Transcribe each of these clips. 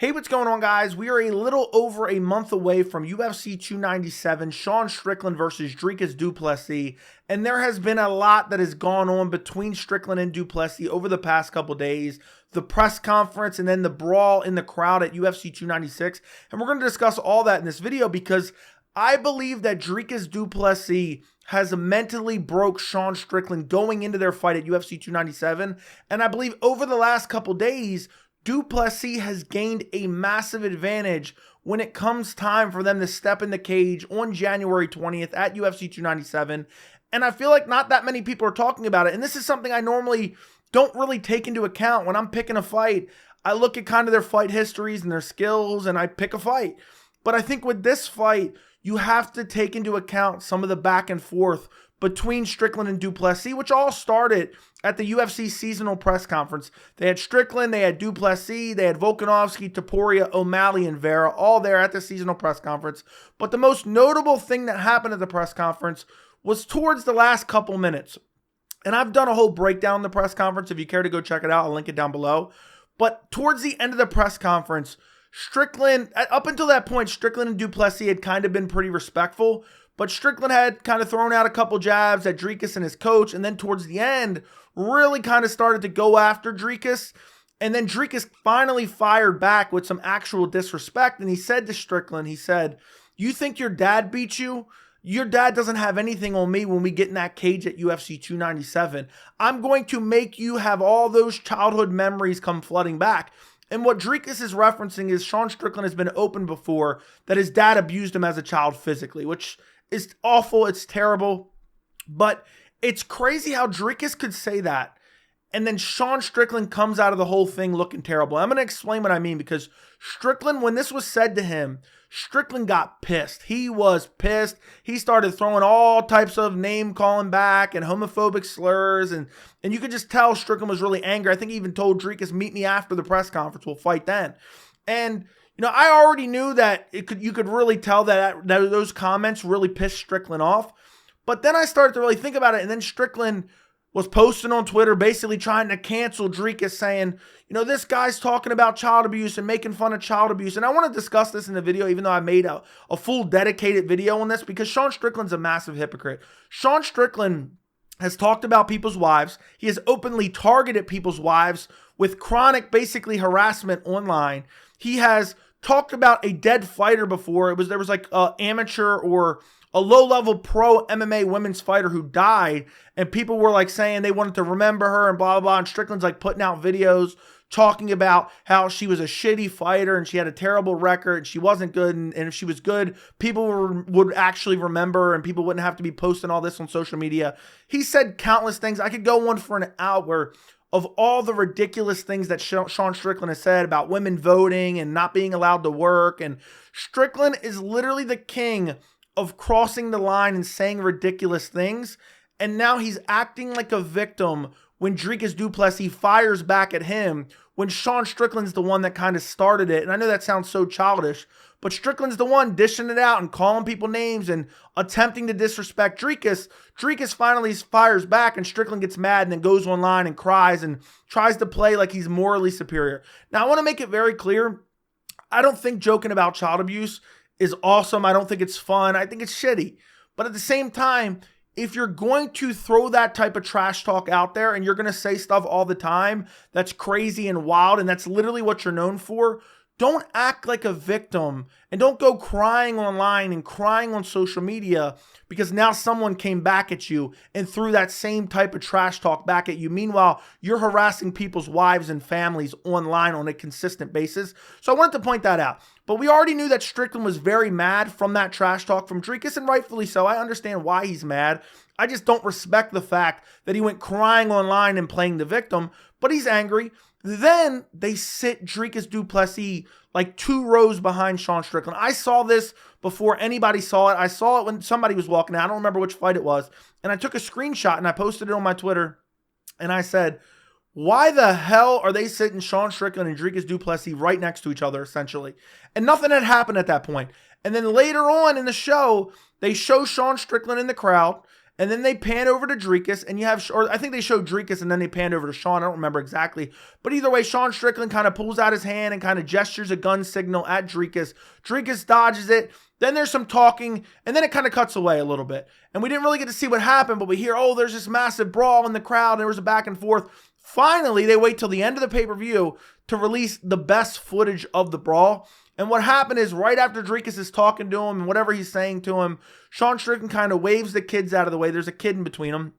Hey, what's going on, guys? We are a little over a month away from UFC 297, Sean Strickland versus Dricus Du Plessis, and there has been a lot that has gone on between Strickland and Du Plessis over the past couple days. The press conference and then the brawl in the crowd at UFC 296, and we're going to discuss all that in this video because I believe that Dricus Du Plessis has mentally broke Sean Strickland going into their fight at UFC 297, and I believe over the last couple days, Du Plessis has gained a massive advantage when it comes time for them to step in the cage on January 20th at UFC 297. And I feel like not that many people are talking about it. And this is something I normally don't really take into account when I'm picking a fight. I look at kind of their fight histories and their skills and I pick a fight. But I think with this fight, you have to take into account some of the back and forth between Strickland and Du Plessis, which all started at the UFC seasonal press conference. They had Strickland, they had Du Plessis, they had Volkanovski, Topuria, O'Malley, and Vera all there at the seasonal press conference. But the most notable thing that happened at the press conference was towards the last couple minutes. And I've done a whole breakdown in the press conference. If you care to go check it out, I'll link it down below. But towards the end of the press conference, Strickland, up until that point, Strickland and Du Plessis had kind of been pretty respectful. But Strickland had kind of thrown out a couple jabs at Dricus and his coach. And then towards the end, really kind of started to go after Dricus. And then Dricus finally fired back with some actual disrespect. And he said to Strickland, he said, "You think your dad beat you? Your dad doesn't have anything on me when we get in that cage at UFC 297. I'm going to make you have all those childhood memories come flooding back." And what Dricus is referencing is Sean Strickland has been open before that his dad abused him as a child physically, which is awful. It's terrible. But it's crazy how Dricus could say that. And then Sean Strickland comes out of the whole thing looking terrible. I'm going to explain what I mean because Strickland, when this was said to him, Strickland got pissed. He was pissed. He started throwing all types of name calling back and homophobic slurs. And you could just tell Strickland was really angry. I think he even told Dricus, "Meet me after the press conference. We'll fight then." And I already knew that you could really tell that those comments really pissed Strickland off. But then I started to really think about it. And then Strickland was posting on Twitter basically trying to cancel Dricus, saying, this guy's talking about child abuse and making fun of child abuse. And I want to discuss this in the video, even though I made a full dedicated video on this, because Sean Strickland's a massive hypocrite. Sean Strickland has talked about people's wives. He has openly targeted people's wives with chronic, basically, harassment online. He has talked about a dead fighter before. There was like an amateur or a low-level pro MMA women's fighter who died, and people were like saying they wanted to remember her and blah, blah, blah. And Strickland's like putting out videos talking about how she was a shitty fighter and she had a terrible record and she wasn't good. And if she was good, people would actually remember her and people wouldn't have to be posting all this on social media. He said countless things. I could go on for an hour of all the ridiculous things that Sean Strickland has said about women voting and not being allowed to work. And Strickland is literally the king of crossing the line and saying ridiculous things. And now he's acting like a victim when Dricus Du Plessis fires back at him when Sean Strickland's the one that kind of started it. And I know that sounds so childish, but Strickland's the one dishing it out and calling people names and attempting to disrespect Dricus. Dricus finally fires back and Strickland gets mad and then goes online and cries and tries to play like he's morally superior. Now, I want to make it very clear. I don't think joking about child abuse is awesome. I don't think it's fun. I think it's shitty. But at the same time, if you're going to throw that type of trash talk out there and you're going to say stuff all the time that's crazy and wild and that's literally what you're known for, don't act like a victim and don't go crying online and crying on social media because now someone came back at you and threw that same type of trash talk back at you. Meanwhile, you're harassing people's wives and families online on a consistent basis. So I wanted to point that out. But we already knew that Strickland was very mad from that trash talk from Dricus, and rightfully so. I understand why he's mad. I just don't respect the fact that he went crying online and playing the victim, but he's angry. Then they sit Dricus Du Plessis like 2 rows behind Sean Strickland. I saw this before anybody saw it. I saw it when somebody was walking out. I don't remember which fight it was. And I took a screenshot and I posted it on my Twitter. And I said, why the hell are they sitting Sean Strickland and Dricus Du Plessis right next to each other, essentially? And nothing had happened at that point. And then later on in the show, they show Sean Strickland in the crowd. And then they pan over to Dricus, and you have, or I think they showed Dricus and then they panned over to Sean. I don't remember exactly. But either way, Sean Strickland kind of pulls out his hand and kind of gestures a gun signal at Dricus. Dricus dodges it. Then there's some talking, and then it kind of cuts away a little bit. And we didn't really get to see what happened, but we hear, oh, there's this massive brawl in the crowd, and there was a back and forth. Finally, they wait till the end of the pay-per-view to release the best footage of the brawl. And what happened is right after Dricus is talking to him and whatever he's saying to him, Sean Strickland kind of waves the kids out of the way. There's a kid in between them.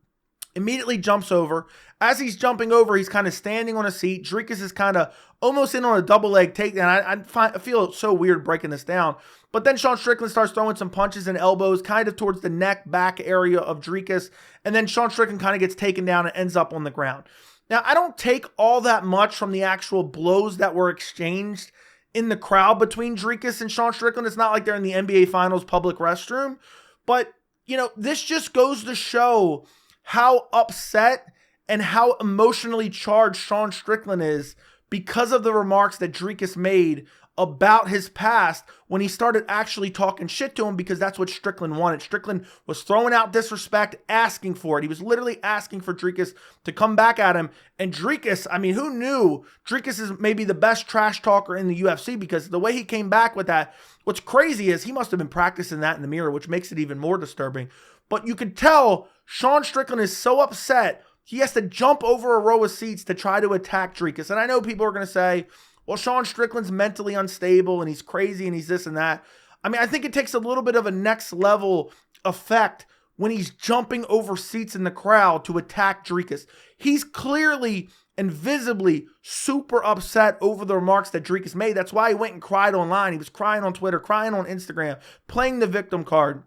Immediately jumps over. As he's jumping over, he's kind of standing on a seat. Dricus is kind of almost in on a double leg takedown. I feel so weird breaking this down. But then Sean Strickland starts throwing some punches and elbows kind of towards the neck, back area of Dricus. And then Sean Strickland kind of gets taken down and ends up on the ground. Now, I don't take all that much from the actual blows that were exchanged in the crowd between Dricus and Sean Strickland. It's not like they're in the NBA Finals public restroom. But, you know, this just goes to show how upset and how emotionally charged Sean Strickland is because of the remarks that Dricus made about his past when he started actually talking shit to him, because that's what Strickland wanted. Strickland was throwing out disrespect, asking for it. He was literally asking for Dricus to come back at him. And Dricus, I mean, who knew Dricus is maybe the best trash talker in the UFC, because the way he came back with that, what's crazy is he must have been practicing that in the mirror, which makes it even more disturbing. But you could tell Sean Strickland is so upset, he has to jump over a row of seats to try to attack Dricus. And I know people are going to say, well, Sean Strickland's mentally unstable and he's crazy and he's this and that. I mean, I think it takes a little bit of a next level effect when he's jumping over seats in the crowd to attack Dricus. He's clearly and visibly super upset over the remarks that Dricus made. That's why he went and cried online. He was crying on Twitter, crying on Instagram, playing the victim card.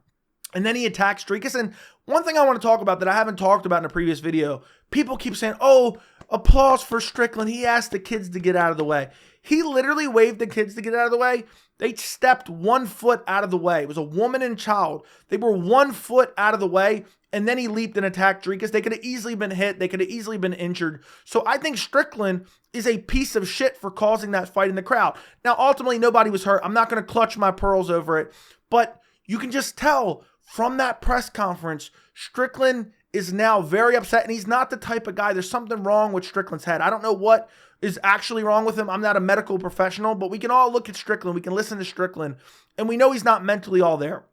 And then he attacks Dricus. And one thing I want to talk about that I haven't talked about in a previous video, people keep saying, oh, applause for Strickland. He asked the kids to get out of the way. He literally waved the kids to get out of the way. They stepped 1 foot out of the way. It was a woman and child. They were 1 foot out of the way, and then he leaped and attacked Dricus. They could have easily been hit. They could have easily been injured. So I think Strickland is a piece of shit for causing that fight in the crowd. Now, ultimately, nobody was hurt. I'm not going to clutch my pearls over it, but you can just tell from that press conference, Strickland is now very upset, and he's not the type of guy. There's something wrong with Strickland's head. I don't know what is actually wrong with him. I'm not a medical professional, but we can all look at Strickland. We can listen to Strickland, and we know he's not mentally all there.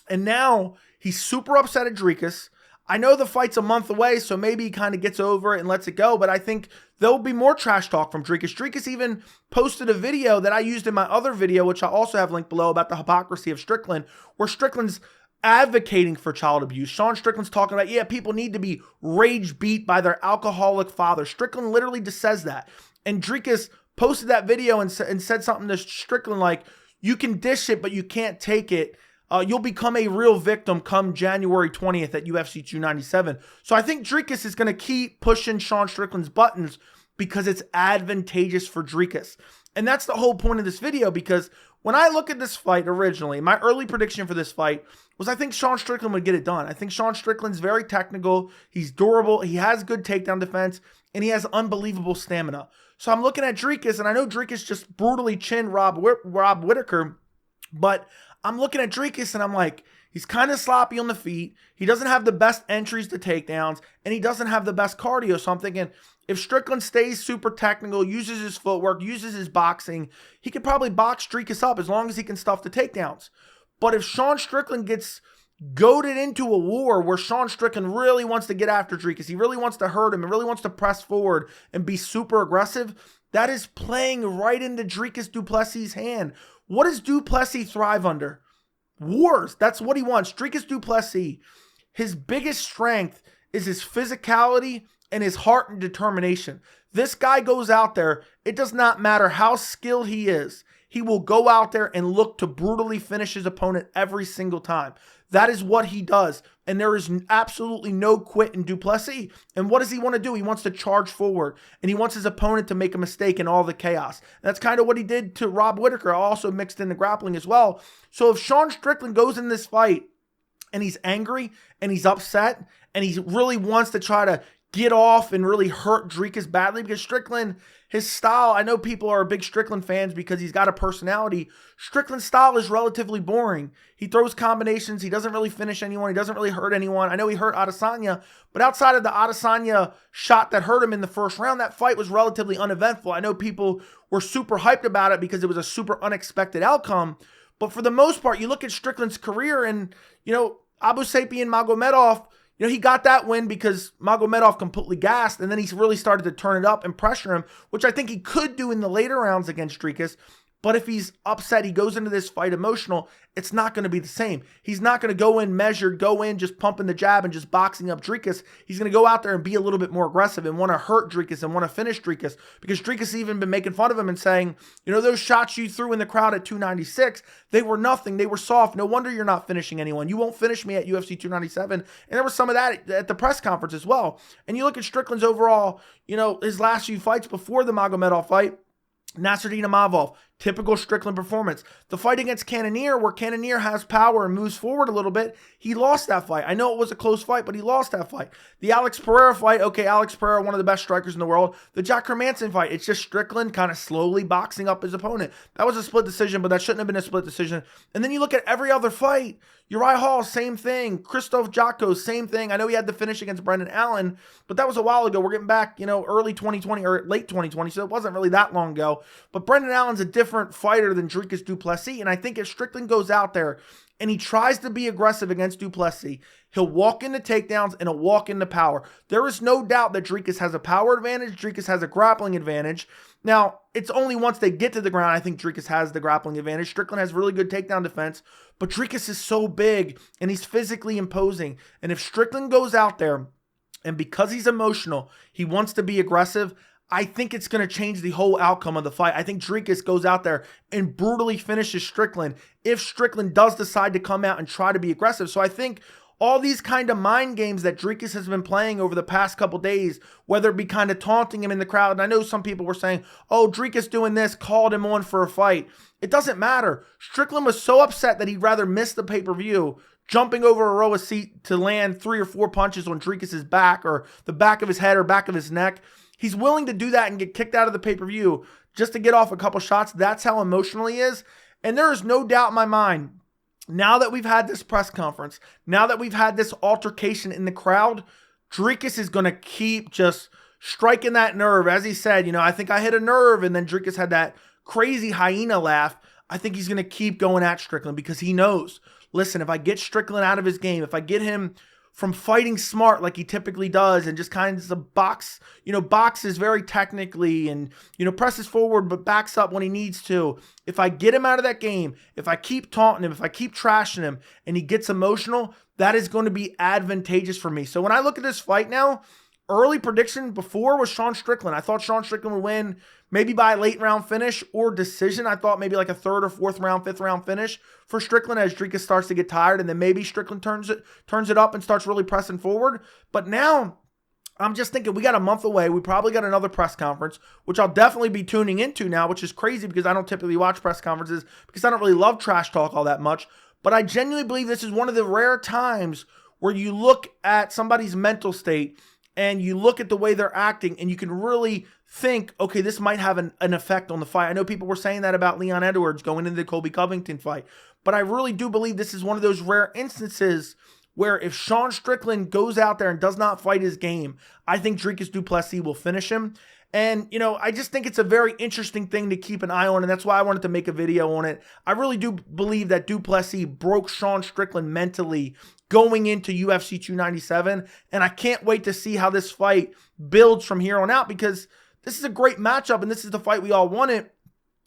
And now he's super upset at Dricus. I know the fight's a month away, so maybe he kind of gets over it and lets it go, but I think there'll be more trash talk from Dricus. Dricus even posted a video that I used in my other video, which I also have linked below, about the hypocrisy of Strickland, where Strickland's advocating for child abuse. Sean Strickland's talking about, yeah, people need to be rage beat by their alcoholic father. Strickland literally just says that. And Dricus posted that video and said something to Strickland like, you can dish it, but you can't take it. You'll become a real victim come January 20th at UFC 297. So I think Dricus is going to keep pushing Sean Strickland's buttons because it's advantageous for Dricus. And that's the whole point of this video, because when I look at this fight originally, my early prediction for this fight was I think Sean Strickland would get it done. I think Sean Strickland's very technical. He's durable. He has good takedown defense, and he has unbelievable stamina. So I'm looking at Dricus, and I know Dricus just brutally chinned Rob Whittaker, but I'm looking at Dricus, and I'm like, he's kind of sloppy on the feet. He doesn't have the best entries to takedowns, and he doesn't have the best cardio. So I'm thinking, if Strickland stays super technical, uses his footwork, uses his boxing, he could probably box Dricus up as long as he can stuff the takedowns. But if Sean Strickland gets goaded into a war where Sean Strickland really wants to get after Dricus, he really wants to hurt him and really wants to press forward and be super aggressive, that is playing right into Dricus Du Plessis' hand. What does Du Plessis thrive under? Wars. That's what he wants. Dricus Du Plessis, his biggest strength is his physicality and his heart and determination. This guy goes out there, it does not matter how skilled he is, he will go out there and look to brutally finish his opponent every single time. That is what he does. And there is absolutely no quit in Du Plessis. And what does he want to do? He wants to charge forward. And he wants his opponent to make a mistake in all the chaos. And that's kind of what he did to Rob Whittaker. Also mixed in the grappling as well. So if Sean Strickland goes in this fight and he's angry and he's upset and he really wants to try to get off and really hurt Dricus badly, because Strickland, his style, I know people are big Strickland fans because he's got a personality. Strickland's style is relatively boring. He throws combinations. He doesn't really finish anyone. He doesn't really hurt anyone. I know he hurt Adesanya, but outside of the Adesanya shot that hurt him in the first round, that fight was relatively uneventful. I know people were super hyped about it because it was a super unexpected outcome. But for the most part, you look at Strickland's career and, Abu Sapien Magomedov, he got that win because Magomedov completely gassed, and then he really started to turn it up and pressure him, which I think he could do in the later rounds against Dricus. But if he's upset, he goes into this fight emotional, it's not going to be the same. He's not going to go in measured, go in just pumping the jab and just boxing up Dricus. He's going to go out there and be a little bit more aggressive and want to hurt Dricus and want to finish Dricus, because Dricus has even been making fun of him and saying, those shots you threw in the crowd at 296, they were nothing. They were soft. No wonder you're not finishing anyone. You won't finish me at UFC 297. And there was some of that at the press conference as well. And you look at Strickland's overall, his last few fights before the Magomedov fight, Nasruddin Imavov, typical Strickland performance. The fight against Cannonier, where Cannonier has power and moves forward a little bit, he lost that fight. I know it was a close fight, but he lost that fight. The Alex Pereira fight, okay, Alex Pereira, one of the best strikers in the world. The Jack Hermanson fight, it's just Strickland kind of slowly boxing up his opponent. That was a split decision, but that shouldn't have been a split decision. And then you look at every other fight. Uriah Hall, same thing. Christoph Jocko, same thing. I know he had the finish against Brendan Allen, but that was a while ago. We're getting back, early 2020 or late 2020, so it wasn't really that long ago. But Brendan Allen's a different fighter than Dricus Du Plessis, and I think if Strickland goes out there and he tries to be aggressive against Du Plessis, he'll walk into takedowns and he'll walk into power. There is no doubt that Dricus has a power advantage. Dricus has a grappling advantage. Now, it's only once they get to the ground I think Dricus has the grappling advantage. Strickland has really good takedown defense, but Dricus is so big and he's physically imposing. And if Strickland goes out there and because he's emotional, he wants to be aggressive, I think it's going to change the whole outcome of the fight. I think Dricus goes out there and brutally finishes Strickland if Strickland does decide to come out and try to be aggressive. So I think all these kind of mind games that Dricus has been playing over the past couple days, whether it be kind of taunting him in the crowd, and I know some people were saying, oh, Dricus doing this called him on for a fight. It doesn't matter. Strickland was so upset that he'd rather miss the pay-per-view, jumping over a row of seat to land 3 or 4 punches on Dricus's back or the back of his head or back of his neck. He's willing to do that and get kicked out of the pay-per-view just to get off a couple shots. That's how emotional he is. And there is no doubt in my mind, now that we've had this press conference, now that we've had this altercation in the crowd, Dricus is going to keep just striking that nerve. As he said, I think I hit a nerve, and then Dricus had that crazy hyena laugh. I think he's going to keep going at Strickland because he knows, listen, if I get Strickland out of his game, if I get him from fighting smart like he typically does and just kind of boxes very technically and, presses forward but backs up when he needs to. If I get him out of that game, if I keep taunting him, if I keep trashing him and he gets emotional, that is going to be advantageous for me. So when I look at this fight now, early prediction before was Sean Strickland. I thought Sean Strickland would win maybe by a late round finish or decision. I thought maybe like a 3rd or 4th round, 5th round finish for Strickland as Dricus starts to get tired, and then maybe Strickland turns it up and starts really pressing forward. But now I'm just thinking we got a month away. We probably got another press conference, which I'll definitely be tuning into now, which is crazy because I don't typically watch press conferences because I don't really love trash talk all that much. But I genuinely believe this is one of the rare times where you look at somebody's mental state and you look at the way they're acting and you can really think, okay, this might have an effect on the fight. I know people were saying that about Leon Edwards going into the Colby Covington fight, but I really do believe this is one of those rare instances where if Sean Strickland goes out there and does not fight his game, I think Dricus Du Plessis will finish him. And, I just think it's a very interesting thing to keep an eye on, and that's why I wanted to make a video on it. I really do believe that Du Plessis broke Sean Strickland mentally going into UFC 297, and I can't wait to see how this fight builds from here on out because this is a great matchup, and this is the fight we all wanted,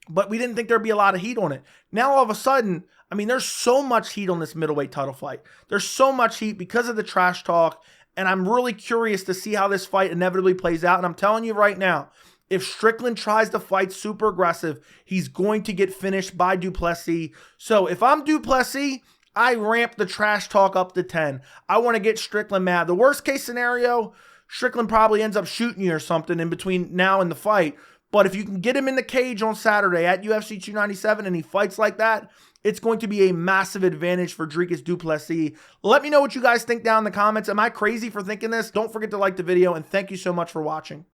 but we didn't think there'd be a lot of heat on it. Now, all of a sudden, there's so much heat on this middleweight title fight. There's so much heat because of the trash talk, and I'm really curious to see how this fight inevitably plays out. And I'm telling you right now, if Strickland tries to fight super aggressive, he's going to get finished by Du Plessis. So if I'm Du Plessis, I ramp the trash talk up to 10. I want to get Strickland mad. The worst case scenario, Strickland probably ends up shooting you or something in between now and the fight. But if you can get him in the cage on Saturday at UFC 297 and he fights like that, it's going to be a massive advantage for Dricus Du Plessis. Let me know what you guys think down in the comments. Am I crazy for thinking this? Don't forget to like the video, and thank you so much for watching.